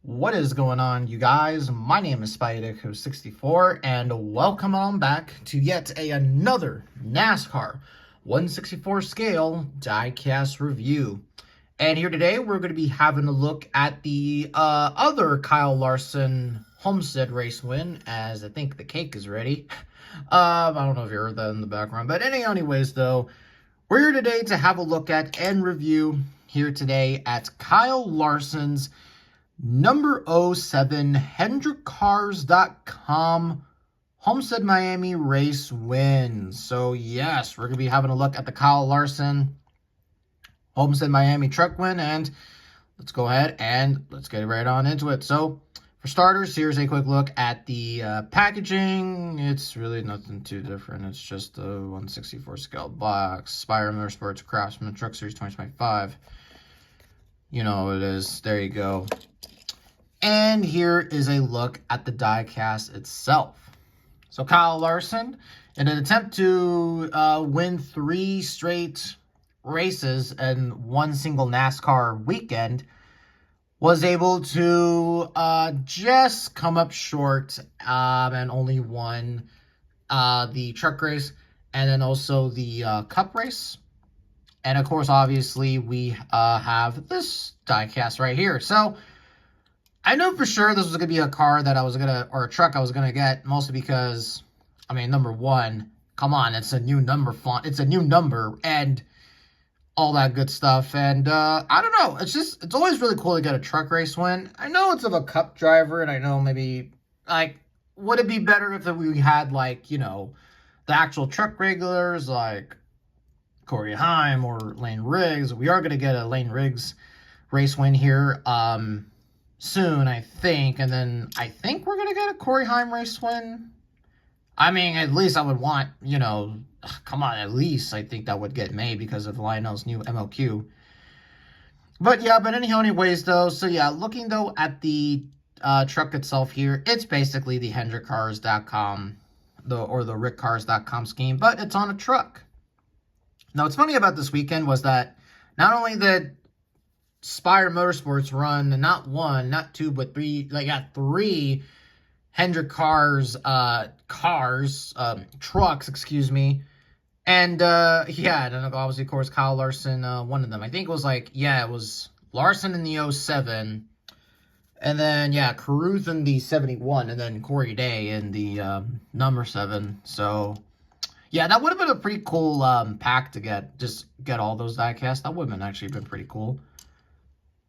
What is going on, you guys? My name is Spidey64, and welcome on back to yet another NASCAR 1/64 scale diecast review. And here today, we're going to be having a look at the other Kyle Larson Homestead race win, as I think the cake is ready. I don't know if you heard that in the background, but anyways, though, we're here today to have a look at and review here today at Kyle Larson's number 07 HendrickCars.com Homestead-Miami race win. So yes, we're going to be having a look at the Kyle Larson Homestead-Miami truck win, and let's go ahead and let's get right on into it. So for starters, here's a quick look at the packaging. It's really nothing too different. It's just a 1/64 scale box. Spire Motorsports Craftsman Truck Series 2025. You know what it is. There you go. And here is a look at the diecast itself. So Kyle Larson, in an attempt to win 3 straight races in one single NASCAR weekend, was able to just come up short and only won the truck race and then also the cup race. And of course, obviously, we have this diecast right here. So I know for sure this was going to be a car that I was going to, or a truck I was going to get, mostly because, I mean, number one, come on, it's a new number font, it's a new number, and all that good stuff. And I don't know, it's always really cool to get a truck race win. I know it's of a cup driver, and I know maybe, like, would it be better if we had, like, you know, the actual truck regulars, like Corey Heim or Lane Riggs? We are going to get a Lane Riggs race win here, soon, I think, and then I think we're gonna get a Corey Heim race win. I mean, at least I would want, you know, come on, at least I think that would get made because of Lionel's new MLQ. But yeah, anyways, though, so yeah, looking though at the truck itself here, it's basically the HendrickCars.com, or the RickCars.com scheme, but it's on a truck. Now, what's funny about this weekend was that not only did Spire Motorsports run not one, not two, but three. They got 3 Hendrick Cars, trucks, excuse me. And, yeah, and obviously, of course, Kyle Larson, one of them. I think it was like, yeah, it was Larson in the 07. And then, yeah, Caruth in the 71. And then Corey Day in the number 7. So, yeah, that would have been a pretty cool pack to get. Just get all those diecasts. That would have actually been pretty cool.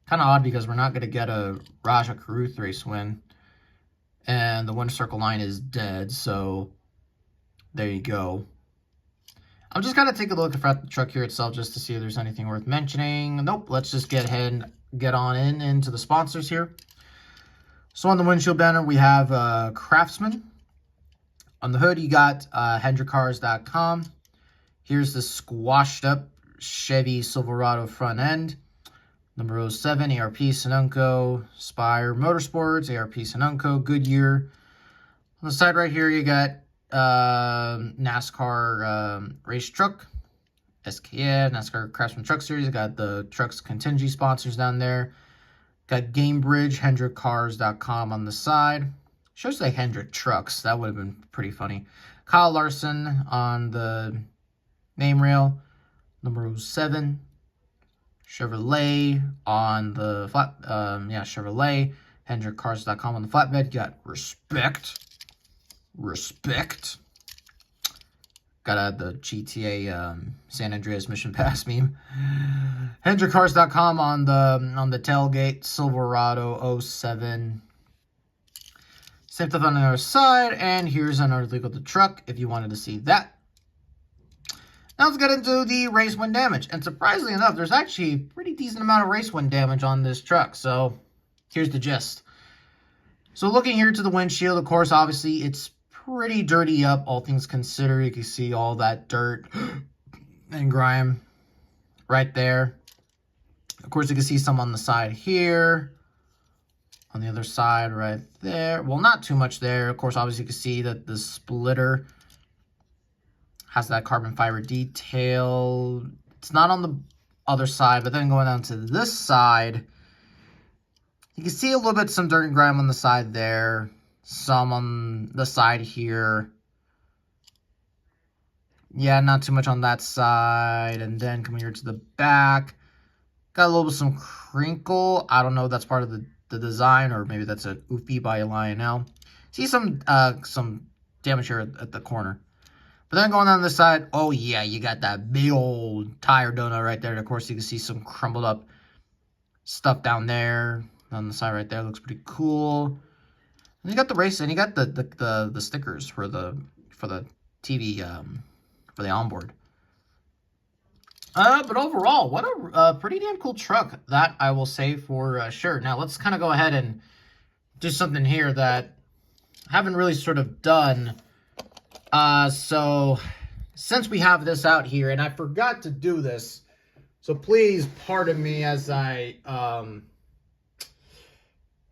Kind of odd because we're not going to get a Raja Caruth race win. And the winner circle line is dead. So there you go. I'm just going to take a look at the truck here itself just to see if there's anything worth mentioning. Nope. Let's just get ahead and get on into the sponsors here. So on the windshield banner, we have Craftsman. On the hood, you got HendrickCars.com. Here's the squashed up Chevy Silverado front end. Number 07, ARP Sonunco, Spire Motorsports, ARP Sonunco, Goodyear. On the side right here, you got NASCAR race truck, SKF, NASCAR Craftsman Truck Series. I got the truck's contingency sponsors down there. Got Gamebridge, HendrickCars.com on the side. Shows like Hendrick Trucks. That would have been pretty funny. Kyle Larson on the name rail, number 07. Chevrolet on the Chevrolet, HendrickCars.com on the flatbed. You got respect. Gotta add the GTA San Andreas Mission Pass meme. HendrickCars.com on the tailgate, Silverado 07. Same stuff on the other side, and here's another look at the truck if you wanted to see that. Now let's get into the race win damage. And surprisingly enough, there's actually a pretty decent amount of race win damage on this truck. So here's the gist. So looking here to the windshield, of course, obviously it's pretty dirty up, all things considered. You can see all that dirt and grime right there. Of course, you can see some on the side here. On the other side right there. Well, not too much there. Of course, obviously you can see that the splitter has that carbon fiber detail. It's not on the other side, but then going down to this side, You can see a little bit some dirt and grime on the side there. Some on the side here. Yeah, not too much on that side. And then coming here to the back. Got a little bit some crinkle. I don't know if that's part of the design, or maybe that's a Oofy by Lionel. See some damage here at the corner. But then going down this side, oh yeah, you got that big old tire donut right there. And of course, you can see some crumbled up stuff down there. On the side right there, looks pretty cool. And you got the race, and you got the stickers for the TV for the onboard. But overall, what a pretty damn cool truck, that I will say for sure. Now let's kind of go ahead and do something here that I haven't really sort of done. So since we have this out here, and I forgot to do this, so please pardon me as I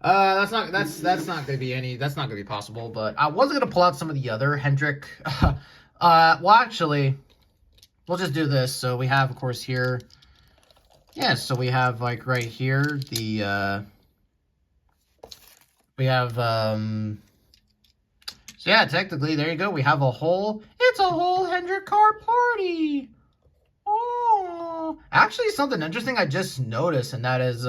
that's not gonna be possible. But I wasn't gonna pull out some of the other Hendrick. Well, actually, we'll just do this. So we have, of course, here. Yeah, so we have like right here the we have so yeah, technically there you go. We have it's a whole Hendrick car party. Oh, actually, something interesting I just noticed, and that is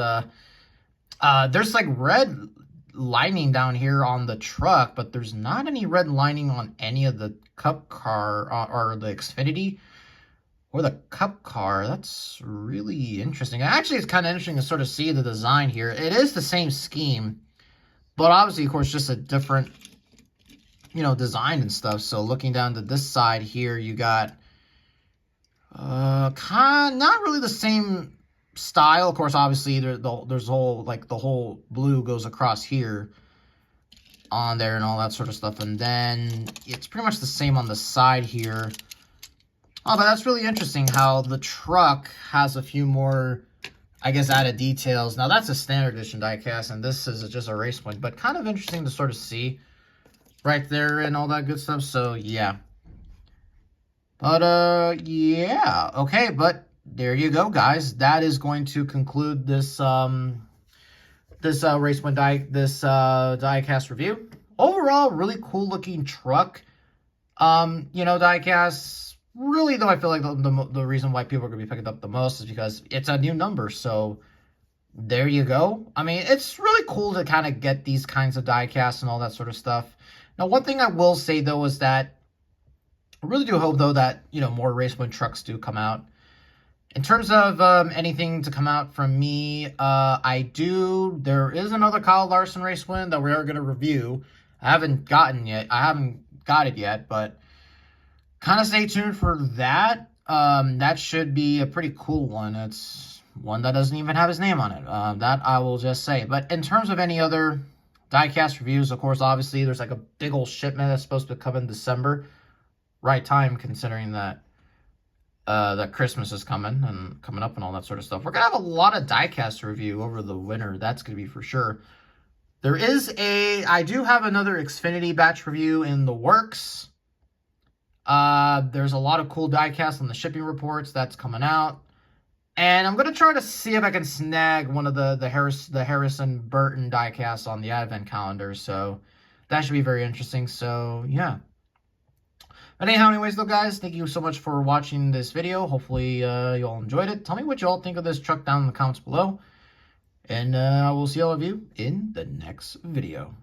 there's like red lining down here on the truck, but there's not any red lining on any of the Cup car or the Xfinity or the Cup car. That's really interesting. Actually, it's kind of interesting to sort of see the design here. It is the same scheme, but obviously, of course, just a different, design and stuff. So looking down to this side here, you got not really the same style. Of course, obviously there's the whole blue goes across here on there and all that sort of stuff, and then it's pretty much the same on the side here. Oh, but that's really interesting how the truck has a few more, I guess, added details. Now that's a standard edition diecast, and this is just a race one, but kind of interesting to sort of see right there and all that good stuff. So yeah, but yeah, okay, but there you go, guys. That is going to conclude this race one diecast review. Overall, really cool looking truck. Diecast. Really, though, I feel like the reason why people are going to be picking up the most is because it's a new number. So there you go. I mean, it's really cool to kind of get these kinds of diecasts and all that sort of stuff. Now, one thing I will say, though, is that I really do hope, though, that, more Race 1 trucks do come out. In terms of anything to come out from me, there is another Kyle Larson race win that we are going to review. I haven't got it yet, but kind of stay tuned for that. That should be a pretty cool one. It's one that doesn't even have his name on it. That I will just say. But in terms of any other diecast reviews, of course, obviously, there's like a big old shipment that's supposed to come in December. Right time, considering that Christmas is coming up and all that sort of stuff. We're going to have a lot of diecast to review over the winter. That's going to be for sure. I do have another Xfinity batch review in the works. There's a lot of cool diecast on the shipping reports that's coming out. And I'm going to try to see if I can snag one of the Harrison Burton diecasts on the advent calendar. So that should be very interesting. So yeah. But anyways, though, guys, thank you so much for watching this video. Hopefully, you all enjoyed it. Tell me what you all think of this truck down in the comments below. And I will see all of you in the next video.